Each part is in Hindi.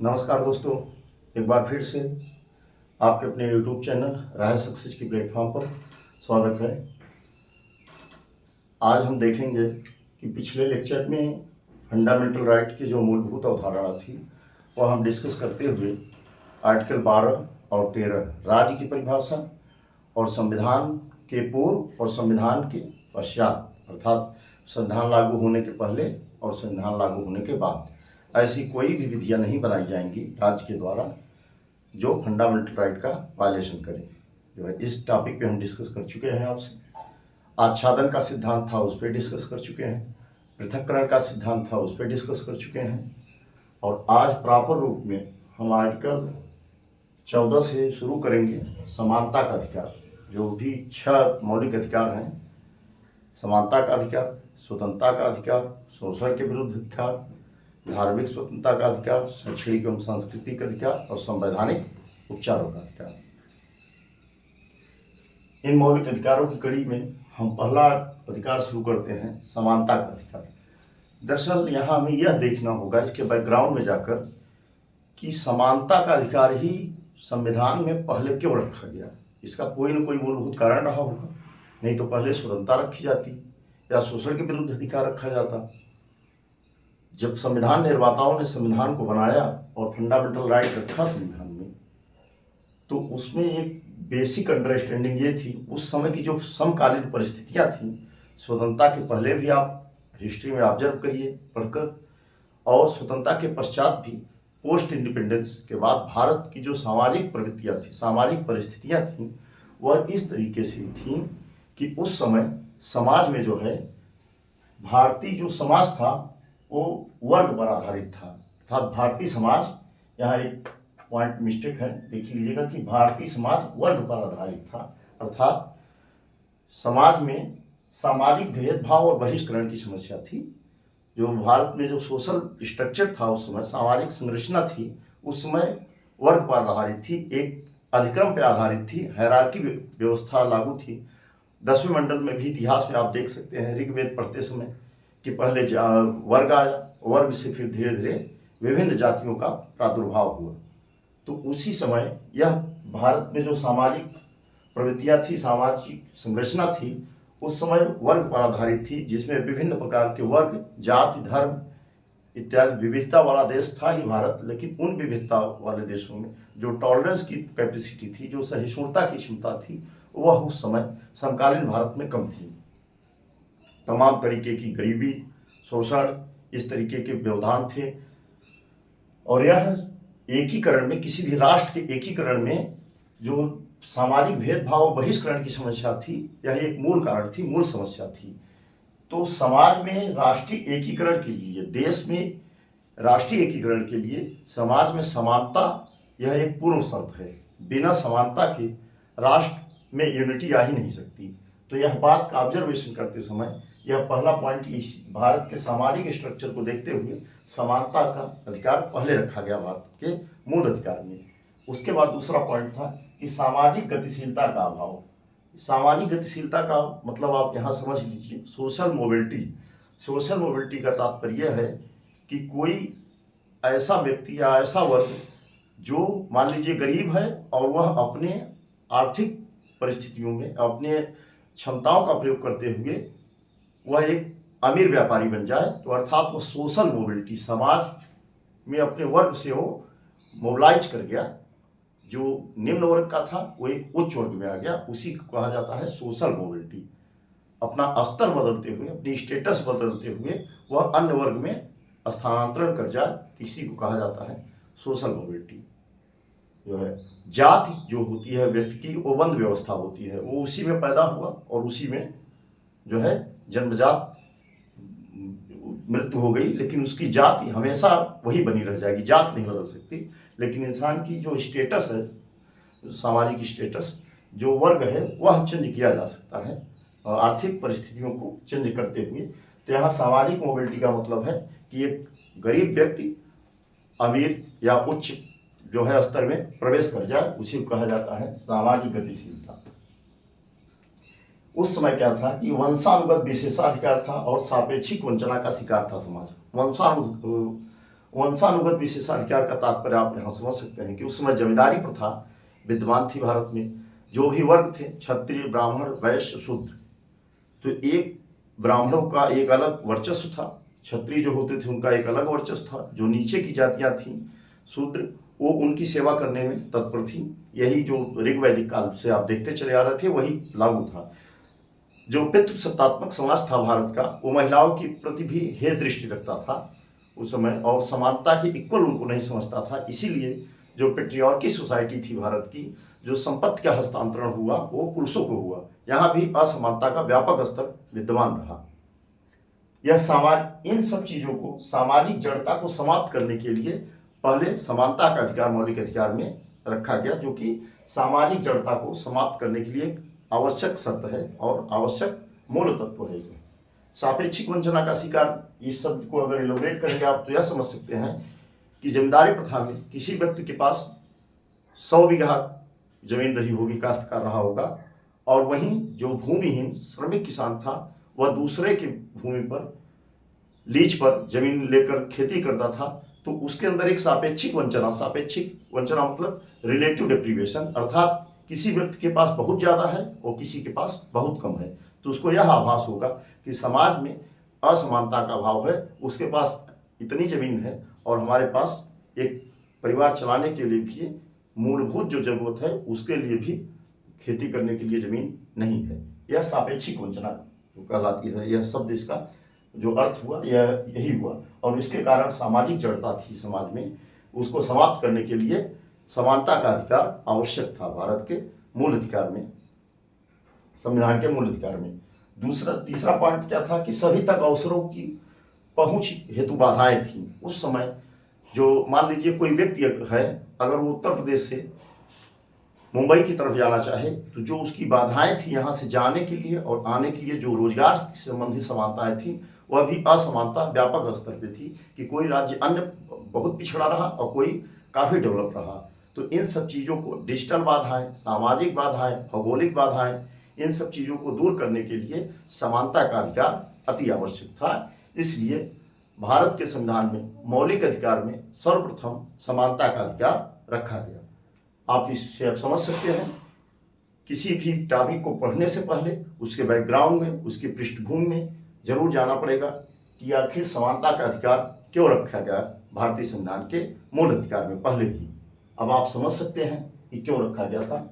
नमस्कार दोस्तों, एक बार फिर से आपके अपने YouTube चैनल राय सक्सेस की प्लेटफॉर्म पर स्वागत है। आज हम देखेंगे कि पिछले लेक्चर में फंडामेंटल राइट की जो मूलभूत अवधारणा थी वह हम डिस्कस करते हुए आर्टिकल 12 और 13 राज्य की परिभाषा और संविधान के पूर्व और संविधान के पश्चात, अर्थात संविधान लागू होने के पहले और संविधान लागू होने के बाद ऐसी कोई भी विधियां नहीं बनाई जाएंगी राज्य के द्वारा जो फंडामेंटल राइट का वायलेशन करे। जो है इस टॉपिक पे हम डिस्कस कर चुके हैं आपसे। आच्छादन का सिद्धांत था, उस पर डिस्कस कर चुके हैं। पृथक्करण का सिद्धांत था, उस पर डिस्कस कर चुके हैं। और आज प्रॉपर रूप में हम आर्टिकल 14 से शुरू करेंगे। समानता का अधिकार, जो भी 6 मौलिक अधिकार हैं, समानता का अधिकार, स्वतंत्रता का अधिकार, शोषण के विरुद्ध अधिकार, धार्मिक स्वतंत्रता का अधिकार, शैक्षणिक एवं सांस्कृतिक अधिकार और संवैधानिक उपचारों का अधिकार। इन मौलिक अधिकारों की कड़ी में हम पहला अधिकार शुरू करते हैं, समानता का अधिकार। दरअसल यहाँ हमें यह देखना होगा इसके बैकग्राउंड में जाकर कि समानता का अधिकार ही संविधान में पहले क्यों रखा गया। इसका कोई न कोई मूलभूत कारण रहा होगा, नहीं तो पहले स्वतंत्रता रखी जाती या शोषण के विरुद्ध अधिकार रखा जाता। जब संविधान निर्माताओं ने संविधान को बनाया और फंडामेंटल राइट रखा संविधान में, तो उसमें एक बेसिक अंडरस्टैंडिंग ये थी, उस समय की जो समकालीन परिस्थितियां थी, स्वतंत्रता के पहले भी आप हिस्ट्री में ऑब्जर्व करिए पढ़कर, और स्वतंत्रता के पश्चात भी पोस्ट इंडिपेंडेंस के बाद भारत की जो सामाजिक प्रवृत्तियां थी, सामाजिक परिस्थितियां थी, वह इस तरीके से थी कि उस समय समाज में जो है भारतीय जो समाज था वो वर्ग पर आधारित था। अर्थात भारतीय समाज, यहाँ एक पॉइंट मिस्टेक है, देख लीजिएगा कि भारतीय समाज वर्ग पर आधारित था। अर्थात समाज में सामाजिक भेदभाव और बहिष्करण की समस्या थी। जो भारत में जो सोशल स्ट्रक्चर था उस समय, सामाजिक संरचना थी, उस समय वर्ग पर आधारित थी, एक अधिक्रम पर आधारित थी, हायरार्की व्यवस्था लागू थी। 10वें मंडल में भी इतिहास में आप देख सकते हैं, ऋग्वेद पढ़ते समय, कि पहले वर्ग आया, वर्ग से फिर धीरे धीरे विभिन्न जातियों का प्रादुर्भाव हुआ। तो उसी समय यह भारत में जो सामाजिक प्रवृत्तियां थी, सामाजिक संरचना थी, उस समय वर्ग पर आधारित थी, जिसमें विभिन्न प्रकार के वर्ग, जाति, धर्म इत्यादि विविधता वाला देश था ही भारत। लेकिन उन विविधता वाले देशों में जो टॉलरेंस की कैपेसिटी थी, जो सहिष्णुता की क्षमता थी, वह उस समय समकालीन भारत में कम थी। तमाम तरीके की गरीबी, शोषण, इस तरीके के व्यवधान थे। और यह एकीकरण में, किसी भी राष्ट्र के एकीकरण में जो सामाजिक भेदभाव बहिष्करण की समस्या थी, यह एक मूल कारण थी, मूल समस्या थी। तो समाज में राष्ट्रीय एकीकरण के लिए, देश में राष्ट्रीय एकीकरण के लिए समाज में समानता यह एक पूर्व शर्त है। बिना समानता के राष्ट्र में यूनिटी आ ही नहीं सकती। तो यह बात का ऑब्जर्वेशन करते समय यह पहला पॉइंट, भारत के सामाजिक स्ट्रक्चर को देखते हुए समानता का अधिकार पहले रखा गया भारत के मूल अधिकार में। उसके बाद दूसरा पॉइंट था कि सामाजिक गतिशीलता का अभाव। सामाजिक गतिशीलता का मतलब आप यहाँ समझ लीजिए सोशल मोबिलिटी। सोशल मोबिलिटी का तात्पर्य है कि कोई ऐसा व्यक्ति या ऐसा वर्ग जो मान लीजिए गरीब है और वह अपने आर्थिक परिस्थितियों में अपने क्षमताओं का प्रयोग करते हुए वह एक अमीर व्यापारी बन जाए, तो अर्थात वो सोशल मोबिलिटी, समाज में अपने वर्ग से वो मोबिलाइज कर गया। जो निम्न वर्ग का था वो एक उच्च वर्ग में आ गया, उसी को कहा जाता है सोशल मोबिलिटी। अपना स्तर बदलते हुए, अपनी स्टेटस बदलते हुए वह अन्य वर्ग में स्थानांतरण कर जाए, इसी को कहा जाता है सोशल मोबिलिटी। जो है जाति जो होती है व्यक्ति की, वो बंद व्यवस्था होती है, वो उसी में पैदा हुआ और उसी में जो है जन्मजात मृत्यु हो गई, लेकिन उसकी जाति हमेशा वही बनी रह जाएगी, जात नहीं बदल सकती। लेकिन इंसान की जो स्टेटस है, सामाजिक स्टेटस, जो वर्ग है, वह चेंज किया जा सकता है आर्थिक परिस्थितियों को चेंज करते हुए। तो यहाँ सामाजिक मोबिलिटी का मतलब है कि एक गरीब व्यक्ति अमीर या उच्च जो है स्तर में प्रवेश कर जाए, उसी को कहा जाता है सामाजिक गतिशीलता। उस समय क्या था कि वंशानुगत विशेषाधिकार था और सापेक्षिक वंचना का शिकार था समाज। वंशानुगत विशेषाधिकार का तात्पर्य आप यहाँ समझ सकते हैं कि उस समय जमींदारी प्रथा विद्यमान थी भारत में। जो भी वर्ग थे, क्षत्रिय, ब्राह्मण, वैश्य, शूद्र, तो एक ब्राह्मणों का एक अलग वर्चस्व था, क्षत्रिय जो होते थे उनका एक अलग वर्चस्व था, जो नीचे की जातियां थीं शूद्र वो उनकी सेवा करने में तत्पर थी। यही जो ऋग्वैदिक काल से आप देखते चले आ रहे थे वही लागू था। जो पितृसत्तात्मक समाज था भारत का, वो महिलाओं के प्रति भी हे दृष्टि रखता था उस समय, और समानता के इक्वल उनको नहीं समझता था। इसीलिए जो पेट्रियार्की सोसाइटी थी भारत की, जो संपत्ति का हस्तांतरण हुआ वो पुरुषों को हुआ। यहाँ भी असमानता का व्यापक स्तर विद्यमान रहा। यह समाज, इन सब चीजों को, सामाजिक जड़ता को समाप्त करने के लिए पहले समानता का अधिकार मौलिक अधिकार में रखा गया, जो कि सामाजिक जड़ता को समाप्त करने के लिए आवश्यक शर्त है और आवश्यक मूल तत्व है। सापेक्षिक वंचना का शिकार, इस शब्द को अगर इलोबरेट करेंगे आप तो यह समझ सकते हैं कि जमींदारी प्रथा में किसी व्यक्ति के पास 100 बीघा जमीन रही होगी, काश्तकार रहा होगा, और वहीं जो भूमिहीन श्रमिक किसान था वह दूसरे की भूमि पर लीज पर जमीन लेकर खेती करता था, तो उसके अंदर एक सापेक्षिक वंचना मतलब रिलेटिव डिप्रीवेशन, अर्थात किसी व्यक्ति के पास बहुत ज़्यादा है और किसी के पास बहुत कम है, तो उसको यह आभास होगा कि समाज में असमानता का अभाव है। उसके पास इतनी जमीन है और हमारे पास एक परिवार चलाने के लिए भी मूलभूत जो जरूरत है उसके लिए भी खेती करने के लिए जमीन नहीं है। यह सापेक्षिक वंचना कहलाती है। यह शब्द, इसका जो अर्थ हुआ यह यही हुआ, और इसके कारण सामाजिक जड़ता थी समाज में, उसको समाप्त करने के लिए समानता का अधिकार आवश्यक था भारत के मूल अधिकार में, संविधान के मूल अधिकार में। तीसरा पॉइंट क्या था कि सभी तक अवसरों की पहुंच हेतु बाधाएं थी। उस समय जो मान लीजिए कोई व्यक्ति है, अगर वो उत्तर प्रदेश से मुंबई की तरफ जाना चाहे तो जो उसकी बाधाएं थी यहाँ से जाने के लिए और आने के लिए, जो रोजगार संबंधी समानताएं थी, वह भी असमानता व्यापक स्तर पे थी कि कोई राज्य अन्य बहुत पिछड़ा रहा और कोई काफ़ी डेवलप रहा। तो इन सब चीज़ों को, डिजिटल बाधाएं, सामाजिक बाधाएं, भौगोलिक बाधाएं, इन सब चीज़ों को दूर करने के लिए समानता का अधिकार अति आवश्यक था। इसलिए भारत के संविधान में मौलिक अधिकार में सर्वप्रथम समानता का अधिकार रखा गया। आप इससे अब समझ सकते हैं, किसी भी टॉपिक को पढ़ने से पहले उसके बैकग्राउंड में, उसकी पृष्ठभूमि में जरूर जाना पड़ेगा कि आखिर समानता का अधिकार क्यों रखा गया भारतीय संविधान के मूल अधिकार में पहले ही। अब आप समझ सकते हैं कि क्यों रखा गया था।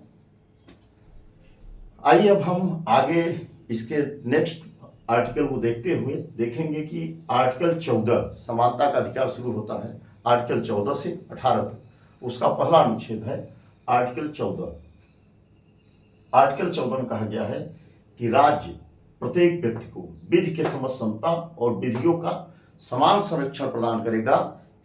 आइए अब हम आगे इसके नेक्स्ट आर्टिकल को देखते हुए देखेंगे कि आर्टिकल 14 समानता का अधिकार शुरू होता है आर्टिकल 14 से 18 तक। उसका पहला अनुच्छेद है आर्टिकल 14। आर्टिकल 14 में कहा गया है कि राज्य प्रत्येक व्यक्ति को विधि के समक्ष समता और विधियों का समान संरक्षण प्रदान करेगा,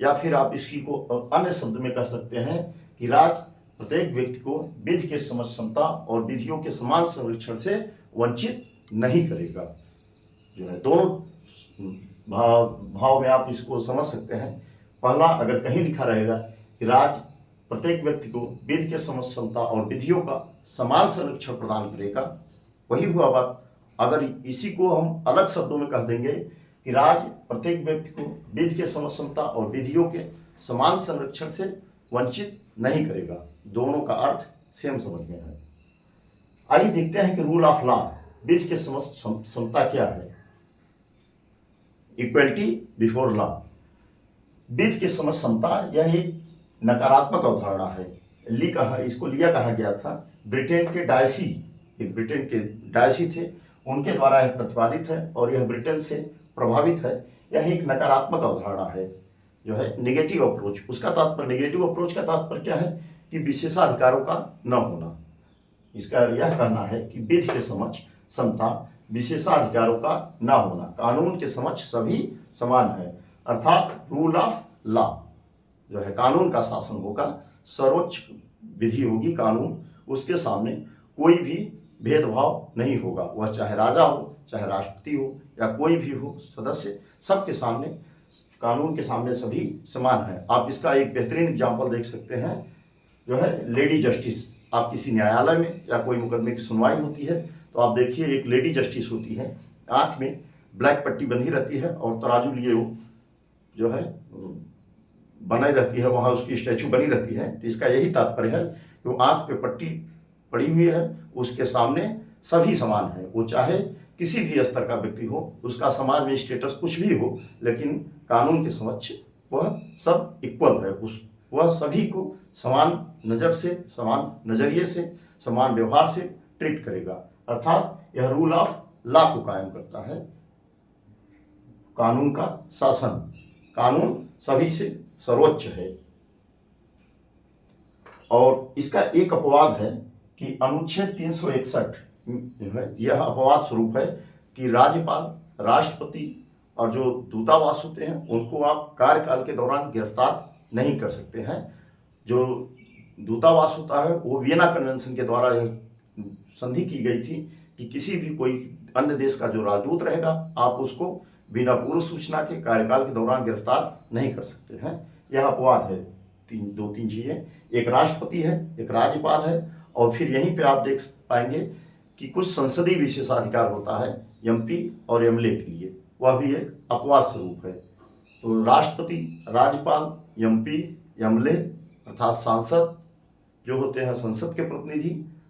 या फिर आप इसकी को अन्य शब्द में कह सकते हैं कि राज्य प्रत्येक व्यक्ति को विधि के समक्ष समता और विधियों के समान संरक्षण से वंचित नहीं करेगा। जो है दोनों भाव में आप इसको समझ सकते हैं। पहला, अगर कहीं लिखा रहेगा कि राज्य प्रत्येक व्यक्ति को विधि के समक्ष समता और विधियों का समान संरक्षण प्रदान करेगा, वही हुआ बात। अगर इसी को हम अलग शब्दों में कह देंगे कि राज्य प्रत्येक व्यक्ति को विधि के समक्ष समता और विधियों के समान संरक्षण से वंचित नहीं करेगा, दोनों का अर्थ सेम समझ में है। आइए देखते हैं कि रूल ऑफ लॉ, विधि के समक्ष समता क्या है। इक्वलिटी बिफोर लॉ, विधि के समक्ष समता यह एक नकारात्मक अवधारणा है। इसको लिया कहा गया था ब्रिटेन के डायसी, एक ब्रिटेन के डायसी थे, उनके द्वारा यह प्रतिपादित है और यह ब्रिटेन से प्रभावित है। यह एक नकारात्मक अवधारणा है, जो है नेगेटिव अप्रोच। उसका तात्पर्य, नेगेटिव अप्रोच का तात्पर्य क्या है कि विशेषाधिकारों का न होना। इसका यह कहना है कि विधि के समक्ष समता, विशेषाधिकारों का न होना, कानून के समक्ष सभी समान है, अर्थात रूल ऑफ लॉ जो है, कानून का शासन होगा, सर्वोच्च विधि होगी कानून, उसके सामने कोई भी भेदभाव नहीं होगा। वह चाहे राजा हो, चाहे राष्ट्रपति हो, या कोई भी हो सदस्य, सबके सामने, कानून के सामने सभी समान है। आप इसका एक बेहतरीन एग्जाम्पल देख सकते हैं, जो है लेडी जस्टिस। आप किसी न्यायालय में या कोई मुकदमे की सुनवाई होती है तो आप देखिए एक लेडी जस्टिस होती है, आँख में ब्लैक पट्टी बंधी रहती है और तराजू लिए वो जो है बनी रहती है, वहाँ उसकी स्टैचू बनी रहती है। तो इसका यही तात्पर्य है कि वो आँख पे पट्टी पड़ी हुई है, उसके सामने सभी समान है। वो चाहे किसी भी स्तर का व्यक्ति हो, उसका समाज में स्टेटस कुछ भी हो, लेकिन कानून के समक्ष वह सब इक्वल है। वह सभी को समान नज़र से, समान नज़रिए से, समान व्यवहार से ट्रीट करेगा। अर्थात यह रूल ऑफ लॉ को कायम करता है, कानून का शासन। कानून सभी से सर्वोच्च है। और इसका एक अपवाद है कि अनुच्छेद 361 जो है, यह अपवाद स्वरूप है कि राज्यपाल, राष्ट्रपति और जो दूतावास होते हैं उनको आप कार्यकाल के दौरान गिरफ्तार नहीं कर सकते हैं। जो दूतावास होता है वो वियना कन्वेंशन के द्वारा यह संधि की गई थी कि किसी भी कोई अन्य देश का जो राजदूत रहेगा, आप उसको बिना पूर्व सूचना के कार्यकाल के दौरान गिरफ्तार नहीं कर सकते हैं। यह अपवाद है। दो तीन चीज़ें, एक राष्ट्रपति है, एक राज्यपाल है, और फिर यहीं पे आप देख पाएंगे कि कुछ संसदीय विशेषाधिकार होता है एमपी और एमएलए के लिए, वह भी एक अपवाद स्वरूप है। तो राष्ट्रपति, राज्यपाल, एमपी, एमएलए अर्थात सांसद जो होते हैं, संसद के प्रतिनिधि,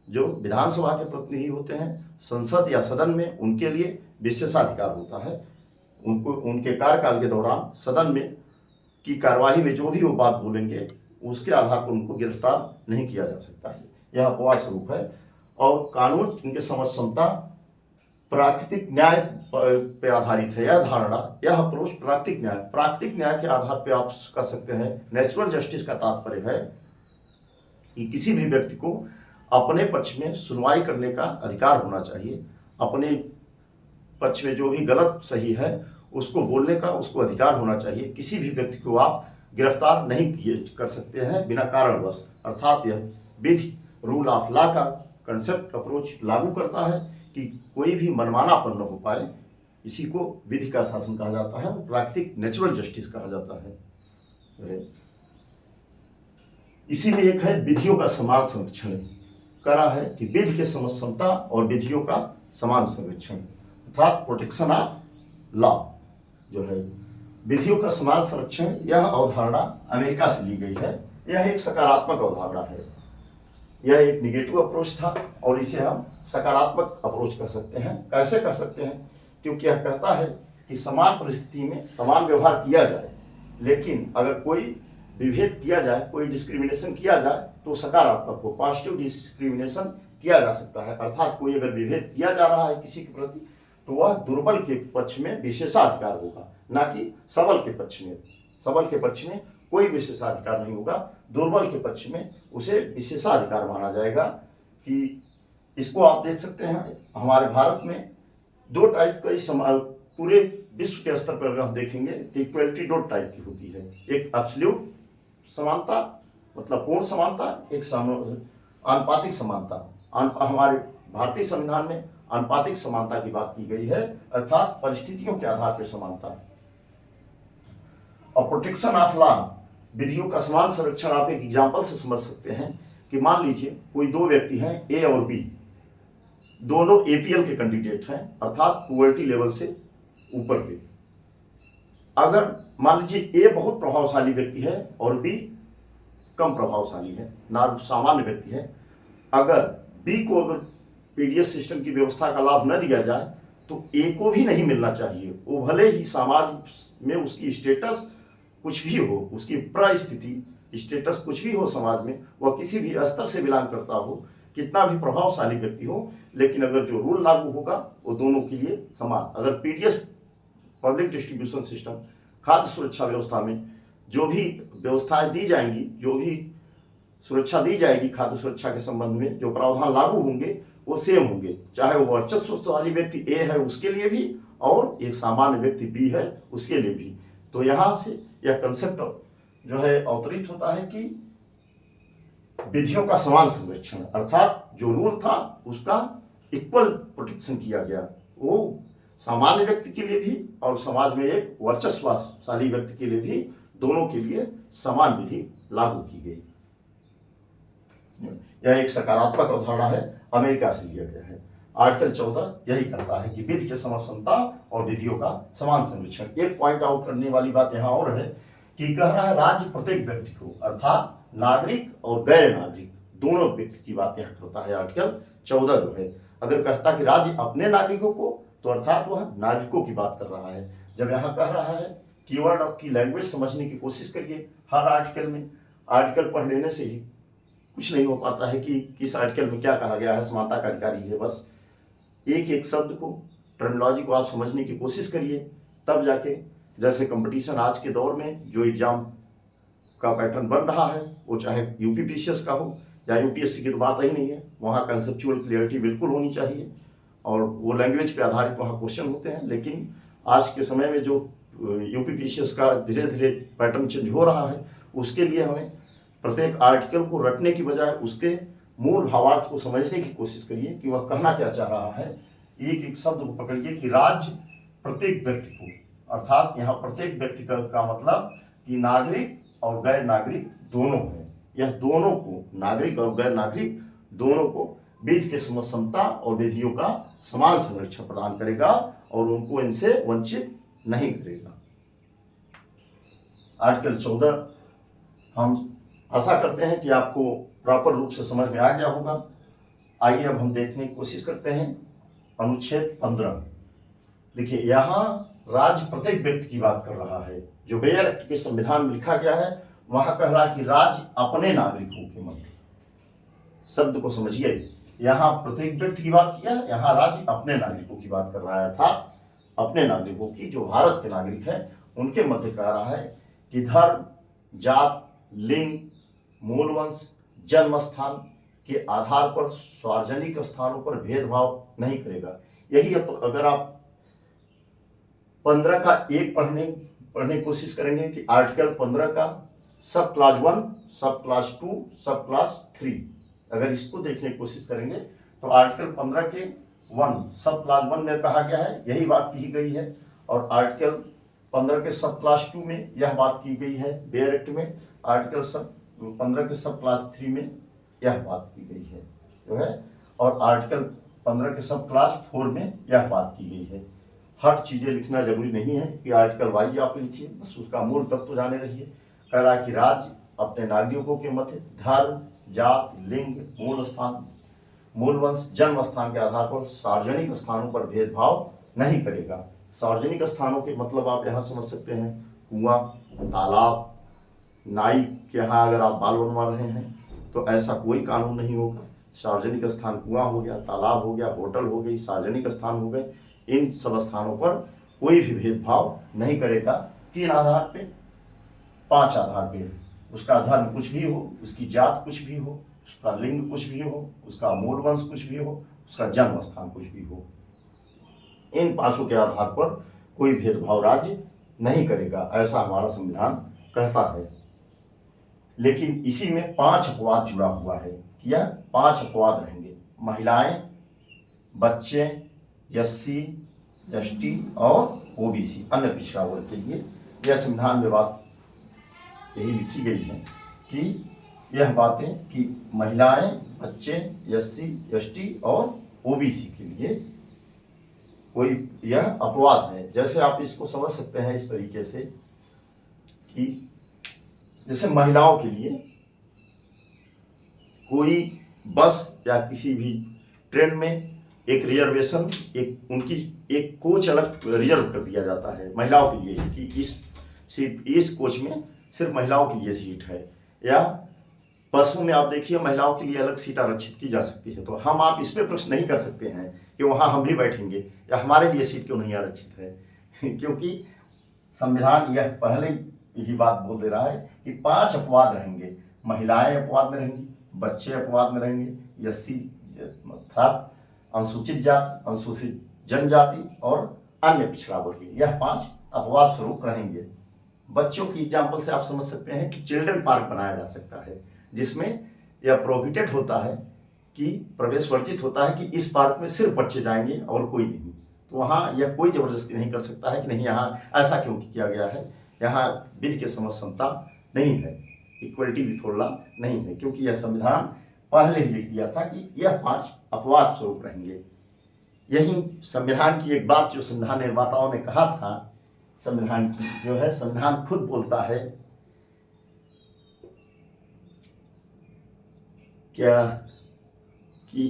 जो विधानसभा के प्रतिनिधि होते हैं संसद या सदन में, उनके लिए विशेषाधिकार होता है। उनको उनके कार्यकाल के दौरान सदन में की कार्यवाही में जो भी वो बात बोलेंगे उसके आधार पर उनको गिरफ्तार नहीं किया जा सकता है। यह अपवाद स्वरूप है। और कानून इनके समझ क्षमता प्राकृतिक न्याय पे आधारित है। यह धारणा, यह अप्रोच प्राकृतिक न्याय के आधार पर आप कह सकते हैं। नेचुरल जस्टिस का तात्पर्य है कि किसी भी व्यक्ति को अपने पक्ष में सुनवाई करने का अधिकार होना चाहिए। अपने पक्ष में जो भी गलत सही है उसको बोलने का उसको अधिकार होना चाहिए। किसी भी व्यक्ति को आप गिरफ्तार नहीं कर सकते हैं बिना कारणवश। अर्थात यह विधि, रूल ऑफ लॉ का कंसेप्ट अप्रोच लागू करता है कि कोई भी मनमानापन न हो पाए। इसी को विधि का शासन कहा जाता है, प्राकृतिक नेचुरल जस्टिस कहा जाता है। इसी में एक है विधियों का समान संरक्षण। करा है कि विधि के समझ क्षमता और विधियों का समान संरक्षण, अर्थात प्रोटेक्शन ऑफ लॉ जो है, विधियों का समान संरक्षण। यह अवधारणा अमेरिका से ली गई है। यह एक सकारात्मक अवधारणा है। यह एक निगेटिव अप्रोच था और इसे हम सकारात्मक अप्रोच कर सकते हैं। कैसे कर सकते हैं? क्योंकि यह कहता है कि समान परिस्थिति में समान व्यवहार किया जाए, लेकिन अगर कोई विभेद किया जाए, कोई डिस्क्रिमिनेशन किया जाए तो सकारात्मक हो, पॉजिटिव डिस्क्रिमिनेशन किया जा सकता है। अर्थात कोई अगर विभेद किया जा रहा है किसी के प्रति तो वह दुर्बल के पक्ष में विशेषाधिकार होगा, ना कि सबल के पक्ष में। सबल के पक्ष में कोई विशेषाधिकार नहीं होगा, दुर्बल के पक्ष में उसे विशेषाधिकार माना जाएगा। कि इसको आप देख सकते हैं हमारे भारत में दो टाइप का, पूरे विश्व के स्तर पर अगर हम देखेंगे तो इक्वलिटी दो टाइप की होती है। एक एब्सोल्यूट समानता मतलब पूर्ण समानता, एक आनुपातिक समानता। हमारे भारतीय संविधान में आनुपातिक समानता की बात की गई है, अर्थात परिस्थितियों के आधार पर समानता। और प्रोटेक्शन ऑफ लॉ, विधियों का समान संरक्षण आप एक एग्जाम्पल से समझ सकते हैं कि मान लीजिए कोई दो व्यक्ति हैं, ए और बी, दोनों एपीएल के कैंडिडेट हैं, अर्थात पॉवर्टी लेवल से ऊपर के। अगर मान लीजिए ए बहुत प्रभावशाली व्यक्ति है और बी कम प्रभावशाली है, ना सामान्य व्यक्ति है, अगर बी को अगर पीडीएस सिस्टम की व्यवस्था का लाभ न दिया जाए तो ए को भी नहीं मिलना चाहिए। वो भले ही समाज में उसकी स्टेटस कुछ भी हो, उसकी परिस्थिति स्टेटस कुछ भी हो समाज में, वह किसी भी स्तर से बिलोंग करता हो, कितना भी प्रभावशाली व्यक्ति हो, लेकिन अगर जो रूल लागू होगा वो दोनों के लिए समान। अगर पीडीएस पब्लिक डिस्ट्रीब्यूशन सिस्टम, खाद्य सुरक्षा व्यवस्था में जो भी व्यवस्थाएं दी जाएंगी, जो भी सुरक्षा दी जाएगी खाद्य सुरक्षा के संबंध में, जो प्रावधान लागू होंगे वो सेम होंगे, चाहे वो वर्चस्व वाली व्यक्ति ए है उसके लिए भी और एक सामान्य व्यक्ति बी है उसके लिए भी। तो यहाँ से यह कंसेप्ट जो है अवतरित होता है कि विधियों का समान संरक्षण, अर्थात जो रूल था उसका इक्वल प्रोटेक्शन किया गया। वो सामान्य व्यक्ति के लिए भी और समाज में एक वर्चस्वशाली व्यक्ति के लिए भी, दोनों के लिए समान विधि लागू की गई। यह एक सकारात्मक अवधारणा है, अमेरिका से लिया गया है। आर्टिकल 14 यही कहता है कि विधि के समक्षता और विधियों का समान संरक्षण। एक पॉइंट आउट करने वाली बात यहाँ और है कि कह रहा है राज्य प्रत्येक व्यक्ति को, अर्थात नागरिक और गैर नागरिक दोनों व्यक्ति की बात यहाँ करता है आर्टिकल 14 जो है। अगर कहता कि राज्य अपने नागरिकों को, तो अर्थात वह नागरिकों की बात कर रहा है। जब यहाँ कह रहा है कीवर्ड की लैंग्वेज समझने की कोशिश करिए हर आर्टिकल में। आर्टिकल पढ़ लेने से ही कुछ नहीं हो पाता है कि किस आर्टिकल में क्या कहा गया है। समानता का अधिकारी है, बस एक एक शब्द को, टर्मिनोलॉजी को आप समझने की कोशिश करिए, तब जाके जैसे कंपटीशन आज के दौर में जो एग्जाम का पैटर्न बन रहा है, वो चाहे यूपीपीसीएस का हो या यूपीएससी की, तो बात ही नहीं है। वहाँ कंसेप्चुअल क्लियरिटी बिल्कुल होनी चाहिए और वो लैंग्वेज पे आधारित वहाँ क्वेश्चन होते हैं। लेकिन आज के समय में जो यूपीपीसीएस का धीरे धीरे पैटर्न चेंज हो रहा है, उसके लिए हमें प्रत्येक आर्टिकल को रटने की बजाय उसके मूल भावार्थ को समझने की कोशिश करिए कि वह कहना क्या चाह रहा है। एक एक शब्द को पकड़िए कि राज्य प्रत्येक व्यक्ति को, अर्थात यहाँ प्रत्येक व्यक्ति का मतलब कि नागरिक और गैर नागरिक दोनों है। यह दोनों को, नागरिक और गैर नागरिक दोनों को विधि के समता और विधियों का समान संरक्षण प्रदान करेगा और उनको इनसे वंचित नहीं करेगा। आर्टिकल 14 हम आशा करते हैं कि आपको प्रॉपर रूप से समझ में आ गया होगा। आइए अब हम देखने की कोशिश करते हैं अनुच्छेद 15। देखिए, यहाँ राज्य प्रत्येक व्यक्ति की बात कर रहा है। जो बेयर एक्ट के संविधान में लिखा गया है, वहां कह रहा है कि राज्य अपने नागरिकों के मध्य, शब्द को समझिए, यहाँ प्रत्येक व्यक्ति की बात किया, यहाँ राज्य अपने नागरिकों की बात कर रहा है, अर्थात अपने नागरिकों की, जो भारत के नागरिक हैं उनके मध्य कह रहा है कि धर्म, जात, लिंग, मूल वंश, जन्म स्थान के आधार पर सार्वजनिक स्थानों पर भेदभाव नहीं करेगा। यही अगर आप 15 का एक पढ़ने की कोशिश करेंगे कि आर्टिकल 15 का सब क्लास 1, सब क्लास 2, सब क्लास 3, अगर इसको देखने की कोशिश करेंगे तो आर्टिकल 15 के 1 सब क्लास 1 में कहा गया है, यही बात की गई है। और आर्टिकल 15 के सब क्लास 2 में यह बात की गई है बेयर एक्ट में। आर्टिकल 15 के सब क्लास 3 में यह बात की गई है जो है, और आर्टिकल 15 के सब क्लास 4 में यह बात की गई है। हर चीज़ें लिखना जरूरी नहीं है कि आर्टिकल वाइज आप लिखिए, बस उसका मूल तत्व तो जाने रहिए। कह रहा है कि राज्य अपने नागरिकों के मध्य धर्म, जात, लिंग, मूल स्थान, मूल वंश, जन्म स्थान के आधार पर सार्वजनिक स्थानों पर भेदभाव नहीं करेगा। सार्वजनिक स्थानों के मतलब आप यहाँ समझ सकते हैं कुआं, तालाब, नाई के यहाँ अगर आप बाल बनवा रहे हैं तो ऐसा कोई कानून नहीं होगा। सार्वजनिक स्थान कुआं हो गया, तालाब हो गया, होटल हो गई, सार्वजनिक स्थान हो गए, इन सब स्थानों पर कोई भी भेदभाव नहीं करेगा। किन आधार पे? 5 आधार पे। उसका धर्म कुछ भी हो, उसकी जात कुछ भी हो, उसका लिंग कुछ भी हो, उसका मूल वंश कुछ भी हो, उसका जन्म स्थान कुछ भी हो, इन 5 के आधार पर कोई भेदभाव राज्य नहीं करेगा, ऐसा हमारा संविधान कहता है। लेकिन इसी में 5 अपवाद जुड़ा हुआ है कि यह 5 अपवाद रहेंगे। महिलाएं, बच्चे, एससी, एसटी और ओबीसी, अन्य पिछड़ा वर्ग के लिए यह संविधान में बात यही लिखी गई है कि यह बातें कि महिलाएं, बच्चे, एससी, एसटी और ओबीसी के लिए कोई यह अपवाद है। जैसे आप इसको समझ सकते हैं इस तरीके से कि जैसे महिलाओं के लिए कोई बस या किसी भी ट्रेन में एक रिजर्वेशन, एक उनकी एक कोच अलग रिजर्व कर दिया जाता है महिलाओं के लिए कि इस कोच में सिर्फ महिलाओं के लिए सीट है, या बसों में आप देखिए महिलाओं के लिए अलग सीट आरक्षित की जा सकती है। तो हम आप इस पर प्रश्न नहीं कर सकते हैं कि वहाँ हम भी बैठेंगे या हमारे लिए सीट क्यों नहीं आरक्षित है क्योंकि संविधान यह पहले ही बात बोल दे रहा है कि 5 अपवाद रहेंगे। महिलाएं अपवाद में रहेंगी, बच्चे अपवाद में रहेंगे, एससी अर्थात अनुसूचित जाति, अनुसूचित जनजाति और अन्य पिछड़ा वर्ग, यह 5 अपवाद स्वरूप रहेंगे। बच्चों की एग्जाम्पल से आप समझ सकते हैं कि चिल्ड्रन पार्क बनाया जा सकता है जिसमें यह प्रोहिबिटेड होता है कि प्रवेश वर्जित होता है कि इस पार्क में सिर्फ बच्चे जाएंगे और कोई नहीं। तो वहाँ यह कोई जबरदस्ती नहीं कर सकता है कि नहीं यहाँ ऐसा क्यों किया गया है, यहाँ विधि के समक्ष समता नहीं है, इक्वलिटी बिफोर लॉ नहीं है, क्योंकि यह संविधान पहले ही लिख दिया था कि यह 5 अपवाद स्वरूप रहेंगे। यही संविधान की एक बात जो संविधान निर्माताओं ने कहा था, संविधान की जो है, संविधान खुद बोलता है क्या कि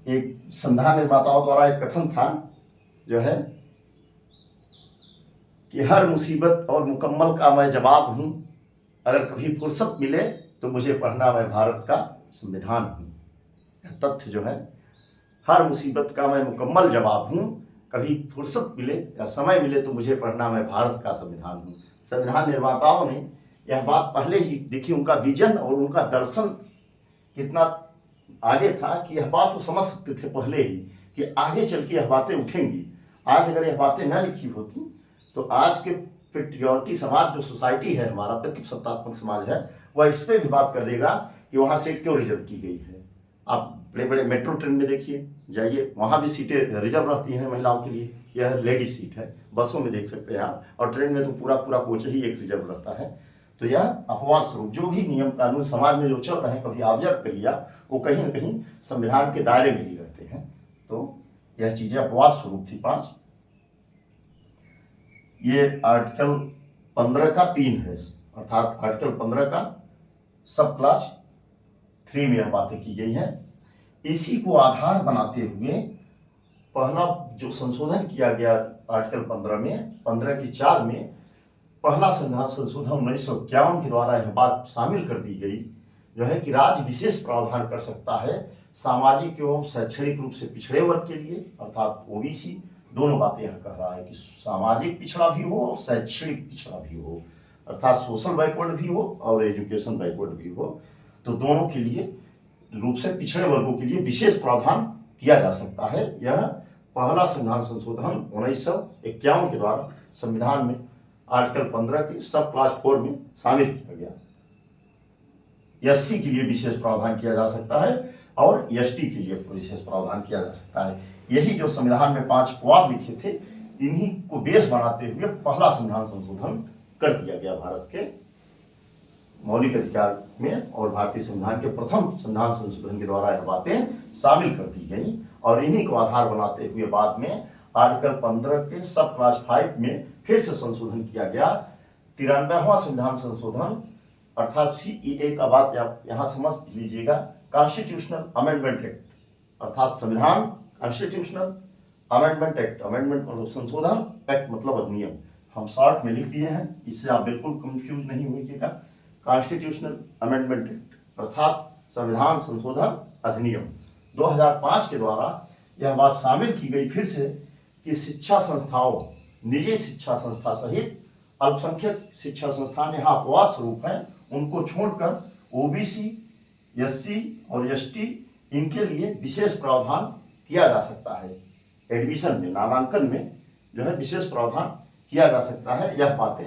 एक संविधान निर्माताओं द्वारा एक कथन था जो है कि हर मुसीबत और मुकम्मल का मैं जवाब हूँ, अगर कभी फुर्सत मिले तो मुझे पढ़ना मैं भारत का संविधान हूँ। यह तथ्य जो है, हर मुसीबत का मैं मुकम्मल जवाब हूँ, कभी फुर्सत मिले या समय मिले तो मुझे पढ़ना मैं भारत का संविधान हूँ। संविधान निर्माताओं ने यह बात पहले ही देखी, उनका विजन और उनका दर्शन कितना आगे था कि यह बात तो समझ सकते थे पहले ही कि आगे चल के यह बातें उठेंगी। आज अगर यह बातें न लिखी होती तो आज के पेट्रियोटिक समाज जो सोसाइटी है, हमारा पितृसत्तात्मक समाज है, वह इस पर भी बात कर देगा कि वहाँ सीट क्यों रिजर्व की गई है। आप बड़े बड़े मेट्रो ट्रेन में देखिए, जाइए, वहाँ भी सीटें रिजर्व रहती हैं महिलाओं के लिए। यह लेडी सीट है, बसों में देख सकते हैं आप, और ट्रेन में तो पूरा पूरा कोच ही एक रिजर्व रहता है। तो यह अपवाद स्वरूप जो भी नियम कानून समाज में जो चल रहे हैं, कभी ऑब्जर्व कर लिया, वो कहीं ना कहीं संविधान के दायरे में ही रहते हैं। तो यह चीजें अपवाद स्वरूप थी 5। ये आर्टिकल 15 का 3 है, अर्थात आर्टिकल 15 का सब क्लास 3 में यह बातें की गई हैं। इसी को आधार बनाते हुए पहला जो संशोधन किया गया आर्टिकल 15 में, 15 की 4 में पहला संविधान संशोधन 1951 के द्वारा यह बात शामिल कर दी गई जो है कि राज्य विशेष प्रावधान कर सकता है सामाजिक एवं शैक्षणिक रूप से पिछड़े वर्ग के लिए, अर्थात ओबीसी। दोनों बातें यह कह रहा है कि सामाजिक पिछड़ा भी हो और शैक्षणिक पिछड़ा भी हो, अर्थात सोशल बैकवर्ड भी हो और एजुकेशन बैकवर्ड भी हो। तो दोनों के लिए रूप से पिछड़े वर्गों के लिए विशेष प्रावधान किया जा सकता है। यह पहला संविधान संशोधन 1951 के द्वारा संविधान में आर्टिकल 15 के सब क्लास 4 में शामिल किया गया। एससी के लिए विशेष प्रावधान किया जा सकता है और एसटी के लिए विशेष प्रावधान किया जा सकता है। यही जो संविधान में 5 अपवाद लिखे थे, इन्हीं को बेस बनाते हुए पहला संविधान संशोधन कर दिया गया भारत के मौलिक अधिकार में, और भारतीय संविधान के प्रथम संविधान संशोधन के द्वारा यह बातें शामिल कर दी गई। और इन्हीं को आधार बनाते हुए बाद में आर्टिकल 15 के सब क्लास 5 में फिर से संशोधन किया गया। 93वां संविधान संशोधन, अर्थात सीईए का बात आप यहाँ समझ लीजिएगा, कॉन्स्टिट्यूशनल अमेंडमेंट एक्ट, अर्थात संविधान कॉन्स्टिट्यूशनल अमेंडमेंट एक्ट, अमेंडमेंट मतलब संशोधन, एक्ट मतलब अधिनियम, हम शॉर्ट में लिख दिए हैं, इससे आप बिल्कुल कंफ्यूज नहीं होइएगा। कॉन्स्टिट्यूशनल अमेंडमेंट एक्ट अर्थात संविधान संशोधन अधिनियम 2005 के द्वारा यह बात शामिल की गई फिर से कि शिक्षा संस्थाओं, निजी शिक्षा संस्था सहित अल्पसंख्यक शिक्षा संस्थान यहाँ अपवाद स्वरूप हैं, उनको छोड़कर ओबीसी, एससी और एसटी, इनके लिए विशेष प्रावधान किया जा सकता है। एडमिशन में, नामांकन में जो है विशेष प्रावधान किया जा सकता है। यह बातें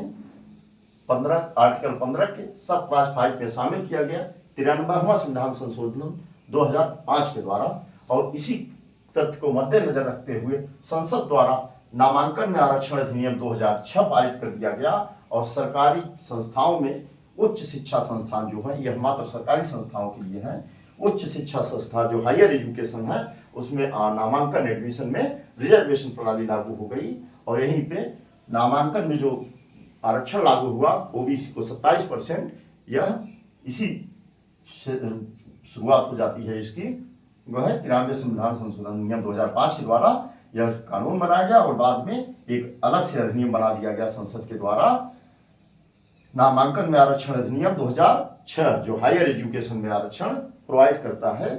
आर्टिकल 15 के सब क्लास 5 में शामिल किया गया 93वां संविधान संशोधन 2005 के द्वारा। और इसी तथ्य को मद्देनजर रखते हुए संसद द्वारा नामांकन में आरक्षण अधिनियम 2006 पारित कर दिया गया। और सरकारी संस्थाओं में उच्च शिक्षा संस्थान जो है, यह मात्र सरकारी संस्थाओं के लिए है, उच्च शिक्षा संस्था जो हायर एजुकेशन है, उसमें नामांकन एडमिशन में रिजर्वेशन प्रणाली लागू हो गई। और यहीं पे नामांकन में जो आरक्षण लागू हुआ ओबीसी को 27%, यह इसी से शुरुआत हो जाती है इसकी, वह है 93वें संविधान संशोधन अधिनियम 2005 के द्वारा यह कानून बनाया गया। और बाद में एक अलग से अधिनियम बना दिया गया संसद के द्वारा, नामांकन में आरक्षण अधिनियम 2006, जो हायर एजुकेशन में आरक्षण प्रोवाइड करता है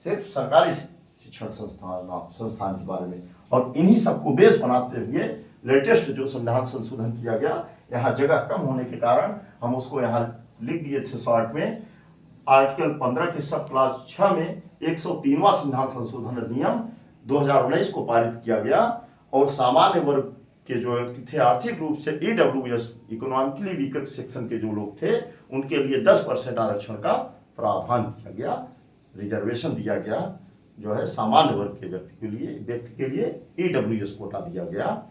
सिर्फ सरकारी शिक्षण संस्थान के बारे में। और इन्हीं सबको बेस बनाते हुए लेटेस्ट जो संविधान संशोधन किया गया, यहाँ जगह कम होने के कारण हम उसको यहाँ लिख दिए थे शॉर्ट में। आर्टिकल 15 के सब क्लास 6 में 103वां संविधान संशोधन अधिनियम 2019 को पारित किया गया। और सामान्य वर्ग के जो व्यक्ति थे, आर्थिक रूप से ईडब्ल्यूएस, इकोनॉमिकली वीकर सेक्शन के जो लोग थे, उनके लिए 10% आरक्षण का प्रावधान किया गया, रिजर्वेशन दिया गया जो है सामान्य वर्ग के व्यक्ति के लिए ईडब्ल्यूएस कोटा दिया गया।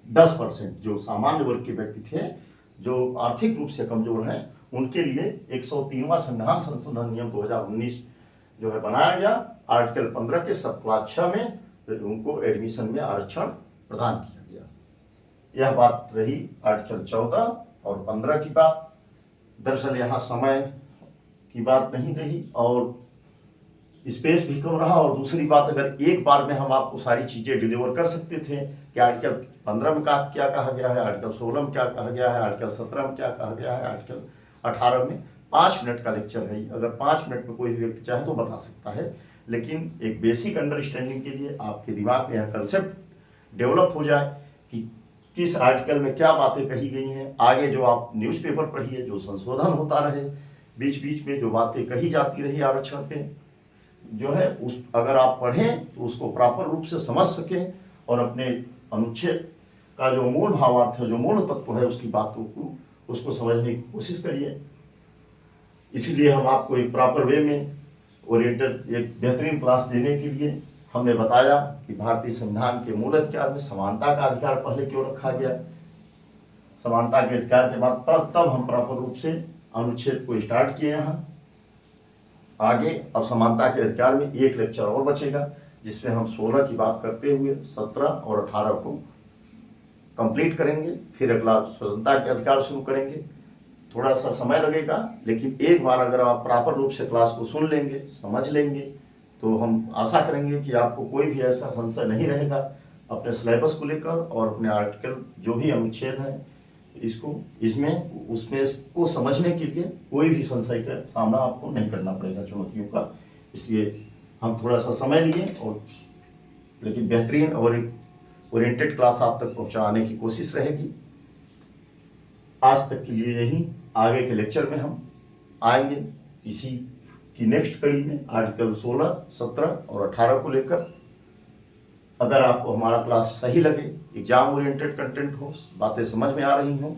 10% जो सामान्य वर्ग के व्यक्ति थे, जो आर्थिक रूप से कमजोर हैं, उनके लिए 103वां संविधान संशोधन अधिनियम 2019 जो है बनाया गया। आर्टिकल 15 के सब क्लास 6 में उनको एडमिशन में आरक्षण प्रदान किया गया। यह बात रही आर्टिकल 14 और 15 की बात। दरअसल यहाँ समय की बात नहीं रही और स्पेस भी कम रहा। और दूसरी बात, अगर एक बार में हम आपको सारी चीज़ें डिलीवर कर सकते थे कि आर्टिकल 15 में क्या कहा गया है, आर्टिकल 16 में क्या कहा गया है, आर्टिकल 17 में क्या कहा गया है, आर्टिकल 18 में, 5 मिनट का लेक्चर है। अगर 5 मिनट में कोई भी व्यक्ति चाहे तो बता सकता है, लेकिन एक बेसिक अंडरस्टैंडिंग के लिए आपके दिमाग में यह कंसेप्ट डेवलप हो जाए कि किस आर्टिकल में क्या बातें कही गई हैं। आगे जो आप न्यूज़पेपर पढ़िए, जो संशोधन होता रहे, बीच बीच में जो बातें कही जाती रही आरक्षण पे, जो है उस अगर आप पढ़ें तो उसको प्रॉपर रूप से समझ सकें और अपने अनुच्छेद का जो मूल भावार्थ है, जो मूल तत्व है, उसकी बातों को उसको समझने की कोशिश करिए। इसलिए हम आपको एक प्रॉपर वे में ओरिएंटेड एक बेहतरीन क्लास देने के लिए हमने बताया कि भारतीय संविधान के मूल अधिकार में समानता का अधिकार पहले क्यों रखा गया। समानता के अधिकार के बाद तब हम प्रॉपर रूप से अनुच्छेद को स्टार्ट किए यहाँ आगे। अब समानता के अधिकार में एक लेक्चर और बचेगा, जिसमें हम 16 की बात करते हुए 17 और 18 को कंप्लीट करेंगे। फिर अगला स्वतंत्रता के अधिकार शुरू करेंगे। थोड़ा सा समय लगेगा, लेकिन एक बार अगर आप प्रॉपर रूप से क्लास को सुन लेंगे, समझ लेंगे, तो हम आशा करेंगे कि आपको कोई भी ऐसा संशय नहीं रहेगा अपने सिलेबस को लेकर और अपने आर्टिकल जो भी अनुच्छेद हैं उसमें को समझने के लिए कोई भी संशय का सामना आपको नहीं करना पड़ेगा चुनौतियों का। इसलिए हम थोड़ा सा समय लिए और लेकिन बेहतरीन और एक ओरिएंटेड क्लास आप तक पहुंचाने की कोशिश रहेगी। आज तक के लिए यही, आगे के लेक्चर में हम आएंगे इसी की नेक्स्ट कड़ी में आर्टिकल 16, 17 और 18 को लेकर। अगर आपको हमारा क्लास सही लगे, एग्जाम ओरिएंटेड कंटेंट हो, बातें समझ में आ रही हों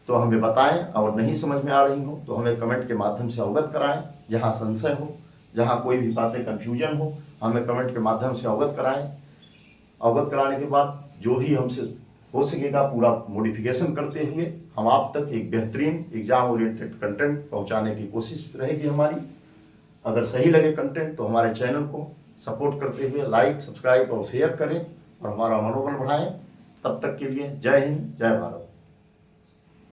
तो हमें बताएं, और नहीं समझ में आ रही हो तो हमें कमेंट के माध्यम से अवगत कराएं। जहां संशय हो, जहां कोई भी बातें कन्फ्यूजन हो, हमें कमेंट के माध्यम से अवगत कराएं। अवगत कराने के बाद जो भी हमसे हो सकेगा पूरा मॉडिफिकेशन करते हुए हम आप तक एक बेहतरीन एग्जाम ओरिएंटेड कंटेंट पहुंचाने की कोशिश रहेगी हमारी। अगर सही लगे कंटेंट तो हमारे चैनल को सपोर्ट करते हुए लाइक, सब्सक्राइब और शेयर करें और हमारा मनोबल बढ़ाएं। तब तक के लिए जय हिंद, जय भारत।